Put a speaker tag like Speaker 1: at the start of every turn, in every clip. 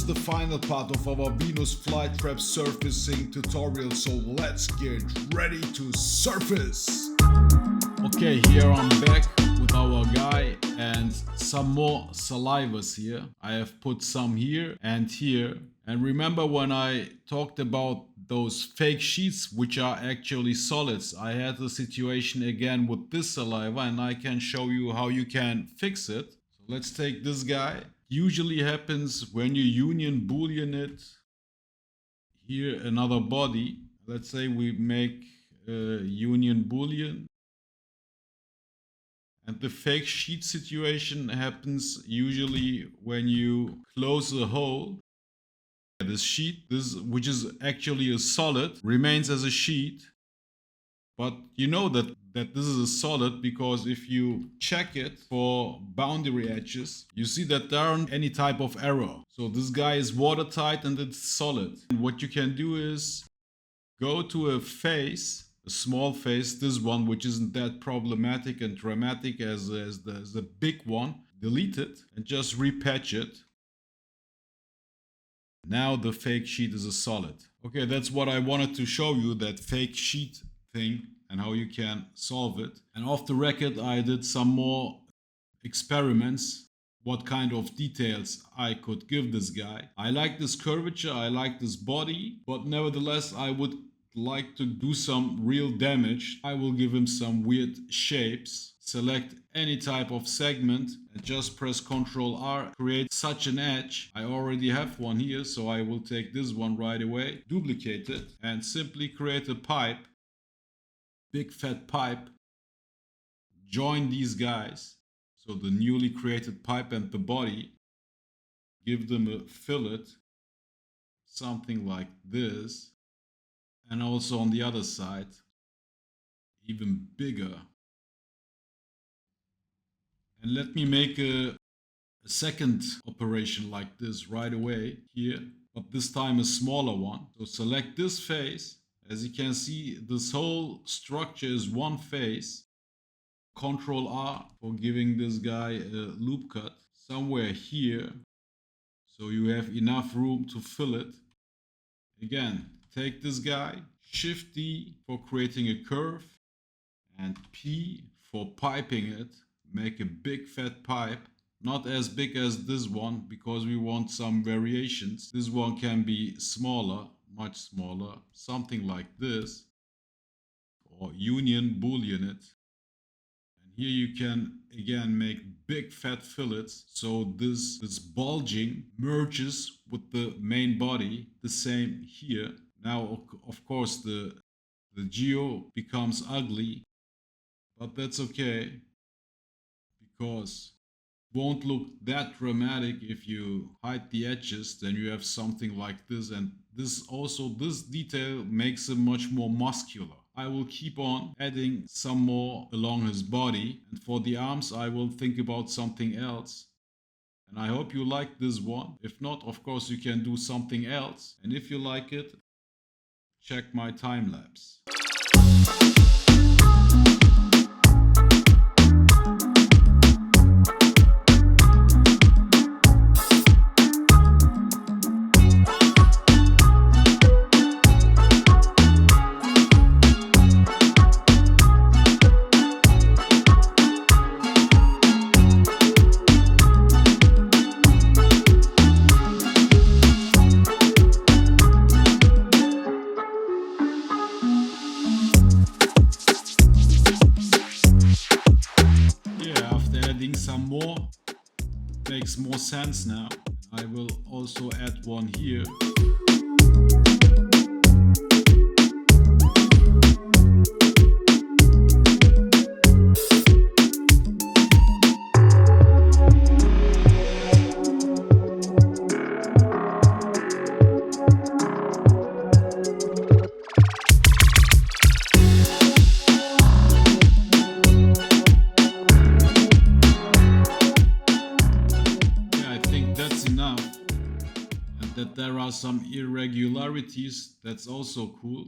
Speaker 1: is the final part of our Venus flytrap surfacing tutorial, so let's get ready to surface. Okay, here I'm back with our guy and some more salivas here. I have put some here and here. And remember when I talked about those fake sheets which are actually solids, I had the situation again with this saliva and I can show you how you can fix it. So let's take this guy. Usually happens when you union boolean it. Here another body. Let's say we make union boolean. And the fake sheet situation happens usually when you close a hole. This sheet, which is actually a solid, remains as a sheet. But you know that this is a solid because if you check it for boundary edges, you see that there aren't any type of error. So this guy is watertight and it's solid. And what you can do is go to a face, a small face, this one, which isn't that problematic and dramatic as the big one. Delete it and just repatch it. Now the fake sheet is a solid. Okay, that's what I wanted to show you, that fake sheet thing and how you can solve it. And off the record, I did some more experiments, what kind of details I could give this guy. I like this curvature, I like this body, but nevertheless, I would like to do some real damage. I will give him some weird shapes. Select any type of segment and just press Ctrl R, create such an edge. I already have one here, so I will take this one right away, duplicate it, and simply create a pipe, big fat pipe, join these guys, so the newly created pipe and the body, give them a fillet, something like this, and also on the other side, even bigger. And let me make a second operation like this right away here, but this time a smaller one. So select this face. As you can see, this whole structure is one face. Ctrl R for giving this guy a loop cut somewhere here, so you have enough room to fill it. Again, take this guy, Shift D for creating a curve, and P for piping it. Make a big fat pipe, not as big as this one because we want some variations. This one can be smaller, much smaller, something like this, or union boolean it. And here you can again make big fat fillets, so this bulging merges with the main body. The same here. Now of course the geo becomes ugly, but that's okay, because it won't look that dramatic if you hide the edges. Then you have something like this, and this detail makes him much more muscular. I will keep on adding some more along his body, and for the arms I will think about something else. And I hope you like this one. If not, of course you can do something else, and if you like it, check my time lapse. Some more makes more sense now. I will also add one here. That there are some irregularities, that's also cool.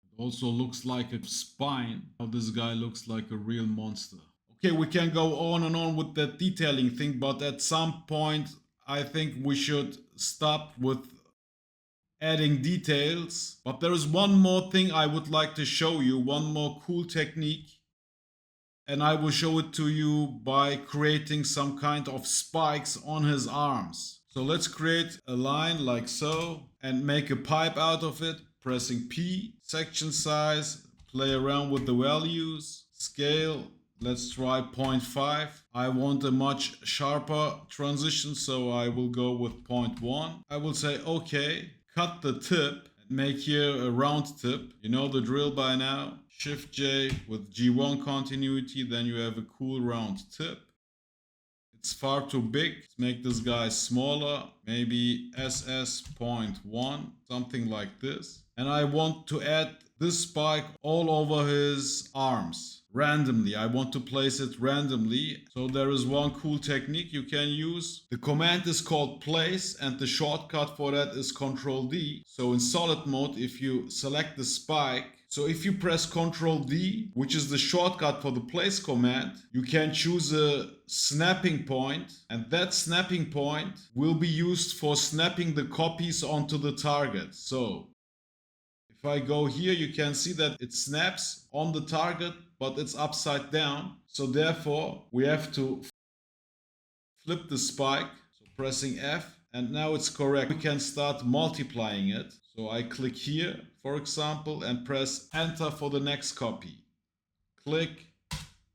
Speaker 1: It also looks like a spine. Now this guy looks like a real monster. Okay, we can go on and on with that detailing thing, but at some point I think we should stop with adding details. But there is one more thing I would like to show you, one more cool technique. And I will show it to you by creating some kind of spikes on his arms. So let's create a line like so and make a pipe out of it, pressing P, section size, play around with the values, scale, let's try 0.5. I want a much sharper transition, so I will go with 0.1. I will say okay, cut the tip, and make here a round tip. You know the drill by now. Shift J with G1 continuity, then you have a cool round tip. It's far too big. Let's make this guy smaller, maybe SS.1, something like this. And I want to add this spike all over his arms randomly. I want to place it randomly. So there is one cool technique you can use. The command is called place and the shortcut for that is Ctrl D. So in solid mode, if you select the spike, so if you press Ctrl D, which is the shortcut for the place command, you can choose a snapping point, and that snapping point will be used for snapping the copies onto the target. So if I go here, you can see that it snaps on the target, but it's upside down. So therefore, we have to flip the spike, so pressing F, and now it's correct. We can start multiplying it. So I click here, for example, and press enter for the next copy. Click,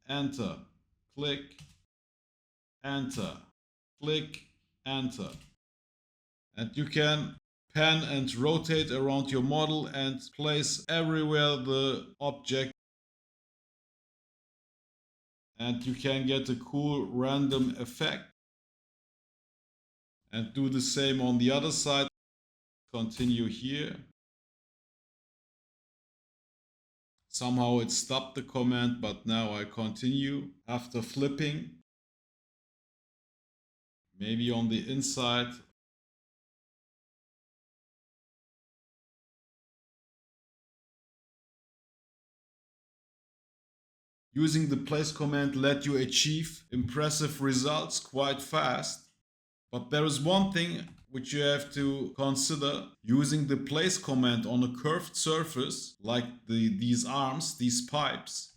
Speaker 1: enter, click, enter, click, enter. And you can pan and rotate around your model and place everywhere the object. And you can get a cool random effect. And do the same on the other side. Continue here. Somehow it stopped the command, but now I continue after flipping. Maybe on the inside. Using the place command let you achieve impressive results quite fast. But there is one thing which you have to consider. Using the place command on a curved surface, like these arms, these pipes,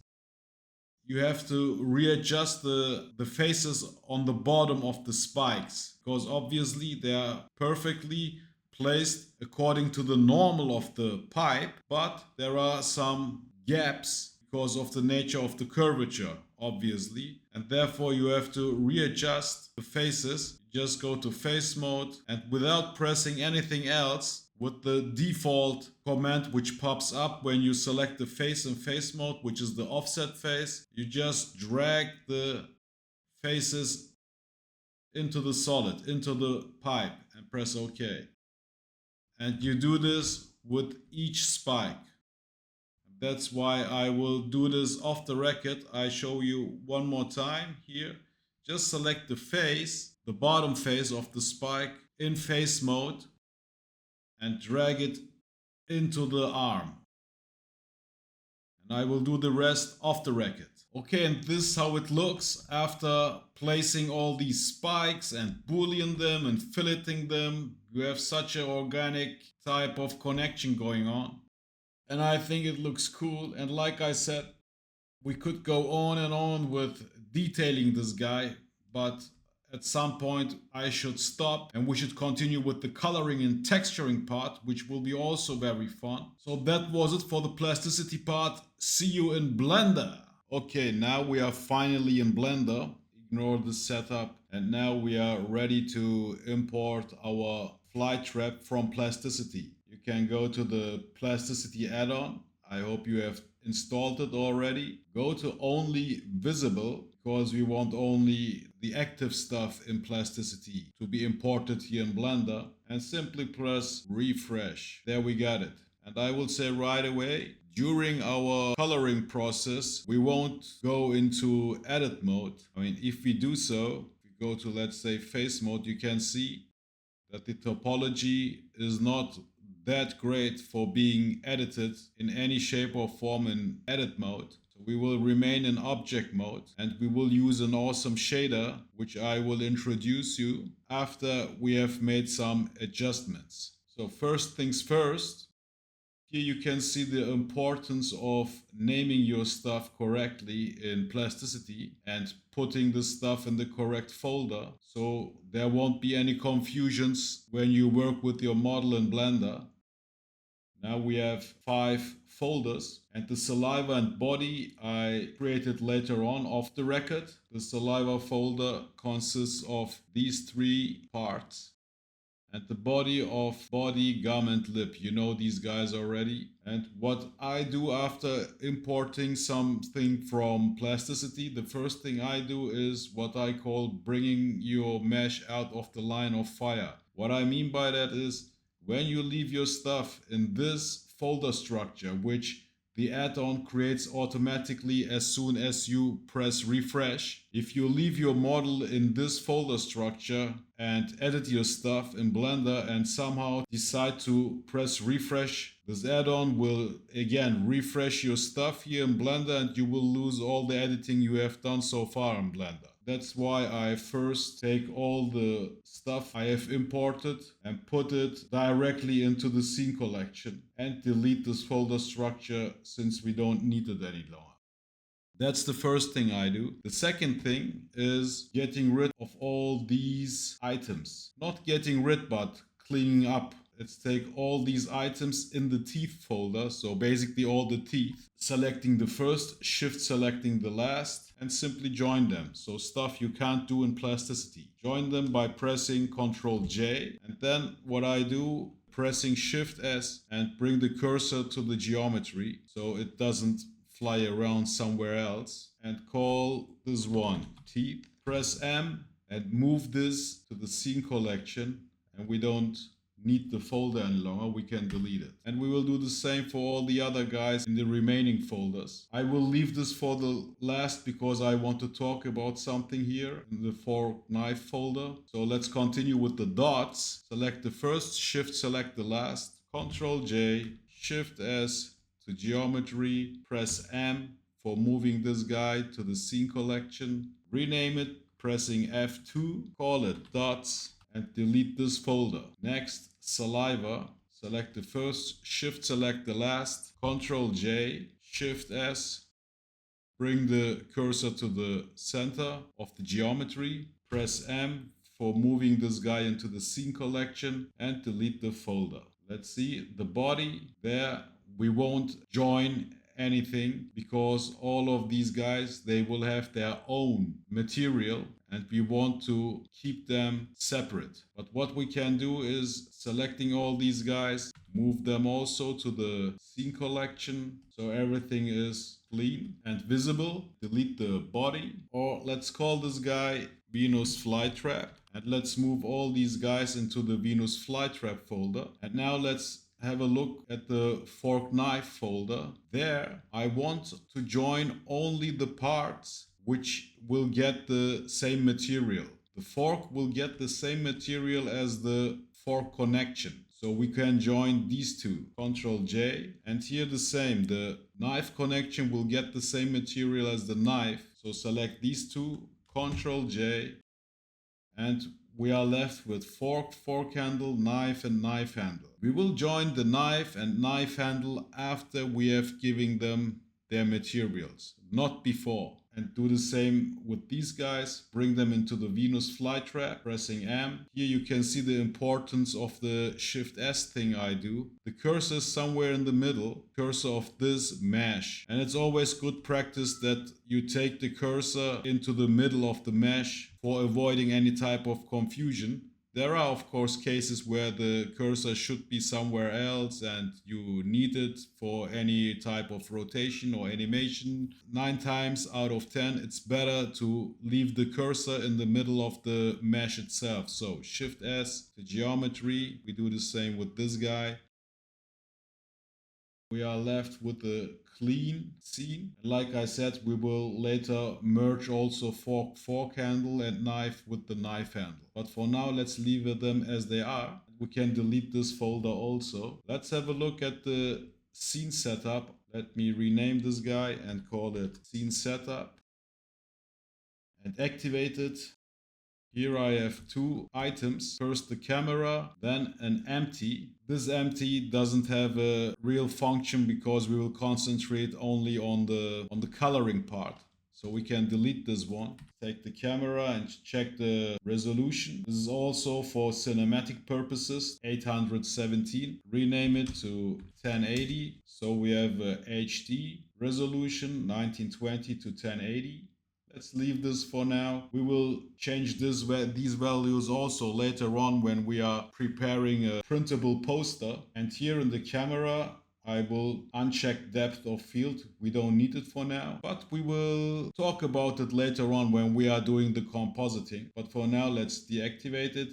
Speaker 1: you have to readjust the faces on the bottom of the spikes, because obviously they are perfectly placed according to the normal of the pipe, but there are some gaps because of the nature of the curvature, obviously, and therefore you have to readjust the faces. Just go to face mode, and without pressing anything else, with the default command which pops up when you select the face in face mode, which is the offset face, you just drag the faces into the solid, into the pipe, and press OK. And you do this with each spike. That's why I will do this off the record. I show you one more time here. Just select the face, the bottom face of the spike in face mode, and drag it into the arm. And I will do the rest off the record. Okay, and this is how it looks after placing all these spikes and boolean them and filleting them. You have such an organic type of connection going on. And I think it looks cool. And like I said, we could go on and on with detailing this guy, but at some point I should stop and we should continue with the coloring and texturing part, which will be also very fun. So that was it for the plasticity part. See you in Blender. Okay, now we are finally in Blender. Ignore the setup. And now we are ready to import our flytrap from Plasticity. You can go to the Plasticity add-on. I hope you have installed it already. Go to only visible, because we want only the active stuff in Plasticity to be imported here in Blender, and simply press refresh. There we got it. And I will say right away, during our coloring process, we won't go into edit mode. I mean, if we do so, if we go to, let's say, face mode, you can see that the topology is not that great for being edited in any shape or form in edit mode. So We will remain in object mode and we will use an awesome shader, which I will introduce you after we have made some adjustments. So first things first, here you can see the importance of naming your stuff correctly in Plasticity and putting the stuff in the correct folder, so there won't be any confusions when you work with your model in Blender. Now we have 5 folders, and the saliva and body I created later on off the record. The saliva folder consists of these 3 parts. And the body of body, gum and lip. You know these guys already. And what I do after importing something from Plasticity, the first thing I do is what I call bringing your mesh out of the line of fire. What I mean by that is when you leave your stuff in this folder structure, which the add-on creates automatically as soon as you press refresh. If you leave your model in this folder structure and edit your stuff in Blender and somehow decide to press refresh, this add-on will again refresh your stuff here in Blender and you will lose all the editing you have done so far in Blender. That's why I first take all the stuff I have imported and put it directly into the scene collection and delete this folder structure since we don't need it any longer. That's the first thing I do. The second thing is getting rid of all these items. Not getting rid, but cleaning up. Let's take all these items in the teeth folder, so basically all the teeth, selecting the first, shift selecting the last, and simply join them. So stuff you can't do in Plasticity. Join them by pressing Ctrl J, and then what I do, pressing Shift S and bring the cursor to the geometry so it doesn't fly around somewhere else, and call this one teeth. Press M and move this to the scene collection, and we don't need the folder any longer, we can delete it. And we will do the same for all the other guys in the remaining folders. I will leave this for the last because I want to talk about something here in the fork knife folder. So let's continue with the dots. Select the first, shift select the last, Ctrl J, Shift S to geometry, press M for moving this guy to the scene collection, rename it, pressing F2, call it dots, and delete this folder. Next, saliva, select the first, shift select the last, Ctrl J, Shift S, bring the cursor to the center of the geometry, press M for moving this guy into the scene collection, and delete the folder. Let's see the body there. We won't join anything because all of these guys, they will have their own material and we want to keep them separate. But what we can do is selecting all these guys, move them also to the scene collection so everything is clean and visible. Delete the body, or let's call this guy Venus flytrap, and let's move all these guys into the Venus flytrap folder. And now let's have a look at the fork knife folder. There, I want to join only the parts which will get the same material. The fork will get the same material as the fork connection. So we can join these two. Ctrl J, and here the same. The knife connection will get the same material as the knife. So select these two, Ctrl J, and we are left with fork, fork handle, knife and knife handle. We will join the knife and knife handle after we have given them their materials, not before. And do the same with these guys, bring them into the Venus flytrap, pressing M. Here you can see the importance of the Shift S thing I do. The cursor is somewhere in the middle, cursor of this mesh. And it's always good practice that you take the cursor into the middle of the mesh for avoiding any type of confusion. There are, of course, cases where the cursor should be somewhere else and you need it for any type of rotation or animation. 9 times out of 10, it's better to leave the cursor in the middle of the mesh itself. So Shift S to geometry. We do the same with this guy. We are left with a clean scene. Like I said, we will later merge also fork handle and knife with the knife handle. But for now, let's leave them as they are. We can delete this folder also. Let's have a look at the scene setup Let me rename this guy and call it scene setup and activate it. Here I have two items. First the camera, then an empty. This empty doesn't have a real function because we will concentrate only on the coloring part. So we can delete this one. Take the camera and check the resolution. This is also for cinematic purposes, 817. Rename it to 1080. So we have HD resolution, 1920 to 1080. Let's leave this for now. We will change these values also later on when we are preparing a printable poster. And here in the camera, I will uncheck depth of field. We don't need it for now, but we will talk about it later on when we are doing the compositing. But for now, let's deactivate it.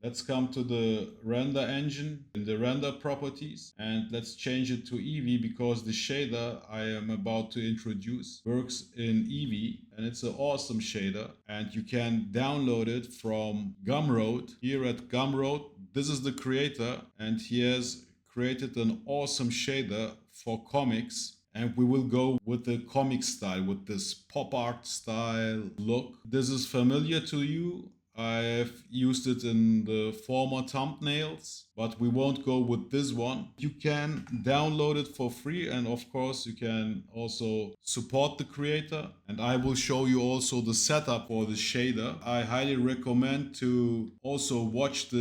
Speaker 1: Let's come to the render engine in the render properties and let's change it to Eevee because the shader I am about to introduce works in Eevee and it's an awesome shader and you can download it from Gumroad. Here at Gumroad, this is the creator and he has created an awesome shader for comics. And we will go with the comic style, with this pop art style look. This is familiar to you. I have used it in the former thumbnails, but we won't go with this one. You can download it for free and of course you can also support the creator. And I will show you also the setup for the shader. I highly recommend to also watch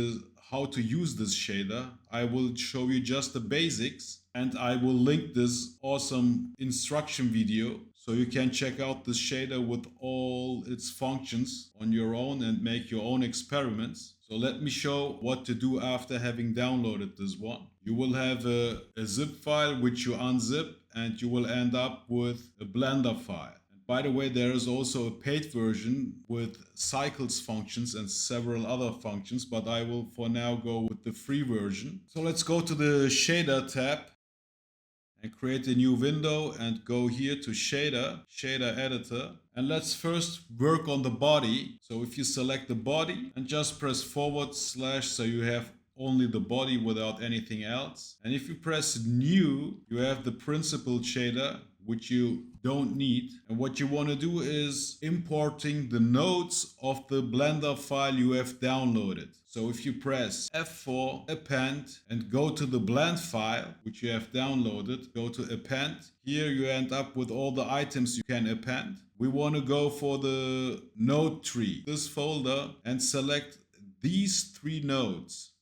Speaker 1: how to use this shader. I will show you just the basics and I will link this awesome instruction video so you can check out this shader with all its functions on your own and make your own experiments. So let me show what to do after having downloaded this one. You will have a zip file which you unzip and you will end up with a Blender file. By the way, there is also a paid version with cycles functions and several other functions, but I will for now go with the free version. So let's go to the shader tab and create a new window and go here to shader editor. And let's first work on the body. So if you select the body and just press / so you have only the body without anything else. And if you press new, you have the principal shader, which you don't need. And what you want to do is importing the nodes of the Blender file you have downloaded. So if you press F4, append, and go to the blend file, which you have downloaded, go to append. Here you end up with all the items you can append. We want to go for the node tree, this folder, and select these 3 nodes.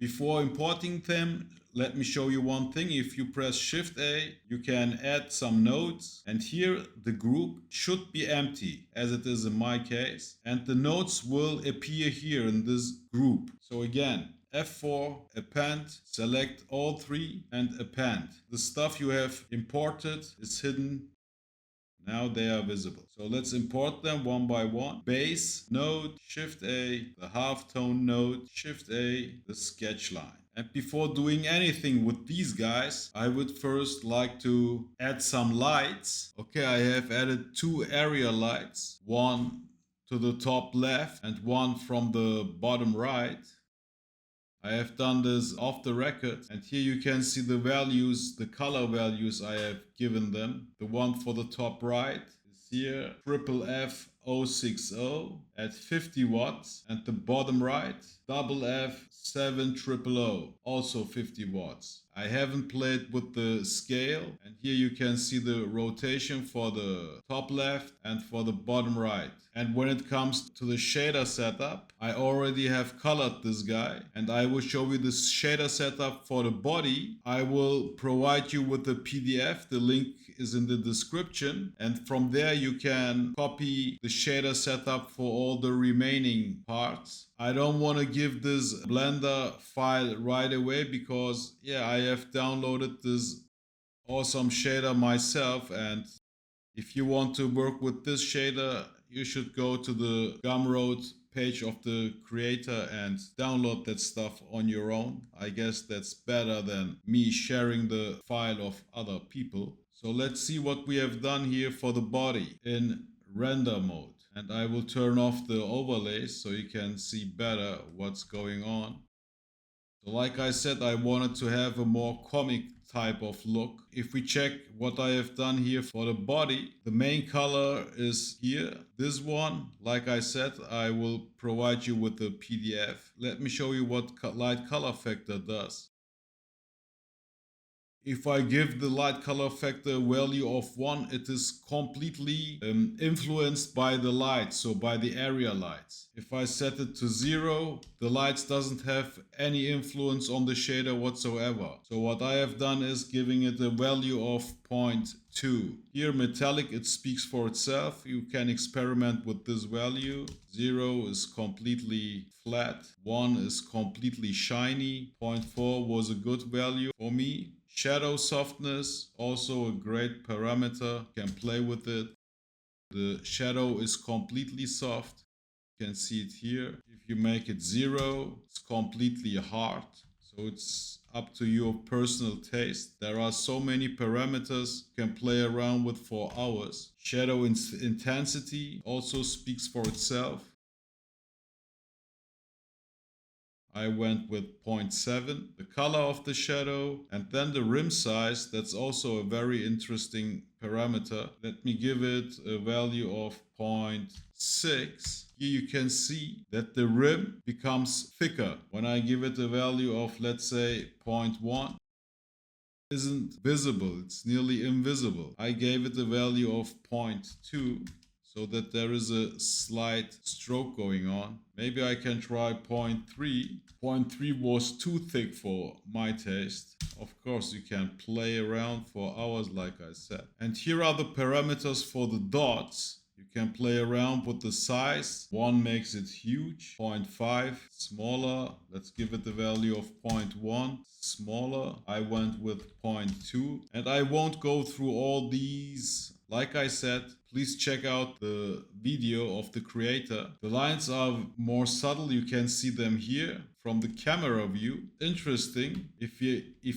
Speaker 1: Before importing them, let me show you one thing. If you press Shift A, you can add some nodes. And here the group should be empty, as it is in my case. And the nodes will appear here in this group. So again, F4, append, select all 3 and append. The stuff you have imported is hidden. Now they are visible. So let's import them one by one. Base node, Shift A, the halftone node, Shift A, the sketch line. And before doing anything with these guys, I would first like to add some lights. Okay, I have added 2 area lights, one to the top left and one from the bottom right. I have done this off the record and here you can see the values, the color values I have given them. The one for the top right is here, FFF060 at 50 watts, and the bottom right, FF7000, also 50 watts. I haven't played with the scale and here you can see the rotation for the top left and for the bottom right. And when it comes to the shader setup, I already have colored this guy and I will show you this shader setup for the body. I will provide you with the PDF. The link is in the description and from there you can copy the shader setup for all the remaining parts. I don't want to give this Blender file right away because I have downloaded this awesome shader myself, and if you want to work with this shader you should go to the Gumroad page of the creator and download that stuff on your own. I guess that's better than me sharing the file of other people. So let's see what we have done here for the body in render mode. And I will turn off the overlays so you can see better what's going on. So like I said, I wanted to have a more comic type of look. If we check what I have done here for the body, the main color is here. This one, like I said, I will provide you with the PDF. Let me show you what light color factor does. If I give the light color factor value of 1, it is completely influenced by the light, so by the area lights. If I set it to 0, the lights doesn't have any influence on the shader whatsoever. So what I have done is giving it a value of 0.2. Here metallic, it speaks for itself. You can experiment with this value. 0 is completely flat. 1 is completely shiny. 0.4 was a good value for me. Shadow softness, also a great parameter, you can play with it. The shadow is completely soft, you can see it here. If you make it 0, it's completely hard. So it's up to your personal taste. There are so many parameters you can play around with for hours. Shadow intensity also speaks for itself. I went with 0.7, the color of the shadow, and then the rim size. That's also a very interesting parameter. Let me give it a value of 0.6. Here you can see that the rim becomes thicker. When I give it a value of, let's say, 0.1, isn't visible, it's nearly invisible. I gave it a value of 0.2. so that there is a slight stroke going on. Maybe I can try 0.3. 0.3 was too thick for my taste. Of course, you can play around for hours, like I said. And here are the parameters for the dots. You can play around with the size. 1 makes it huge. 0.5, smaller. Let's give it the value of 0.1, smaller. I went with 0.2. And I won't go through all these. Like I said, please check out the video of the creator. The lines are more subtle. You can see them here from the camera view. Interesting. If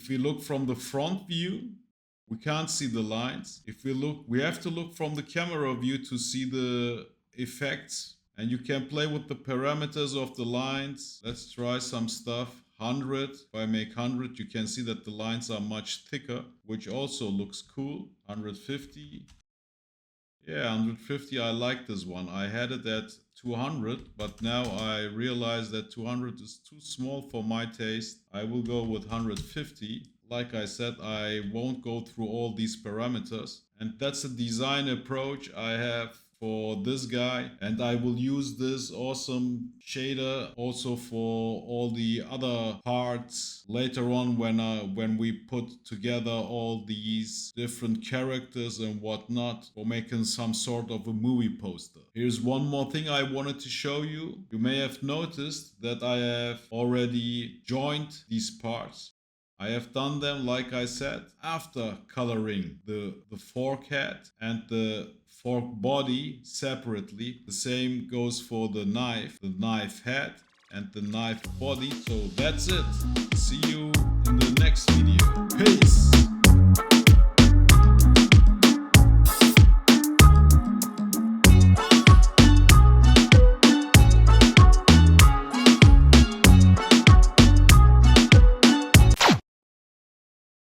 Speaker 1: we look from the front view, we can't see the lines. If we have to look from the camera view to see the effects. And you can play with the parameters of the lines. Let's try some stuff. 100. If I make 100, you can see that the lines are much thicker, which also looks cool. 150. Yeah, 150, I like this one. I had it at 200, but now I realize that 200 is too small for my taste. I will go with 150. Like I said, I won't go through all these parameters. And that's a design approach I have for this guy, and I will use this awesome shader also for all the other parts later on when we put together all these different characters and whatnot for making some sort of a movie poster. Here's one more thing I wanted to show you. You may have noticed that I have already joined these parts. I have done them, like I said, after coloring the fork head and the fork body separately. The same goes for the knife head and the knife body. So that's it. See you in the next video. Peace!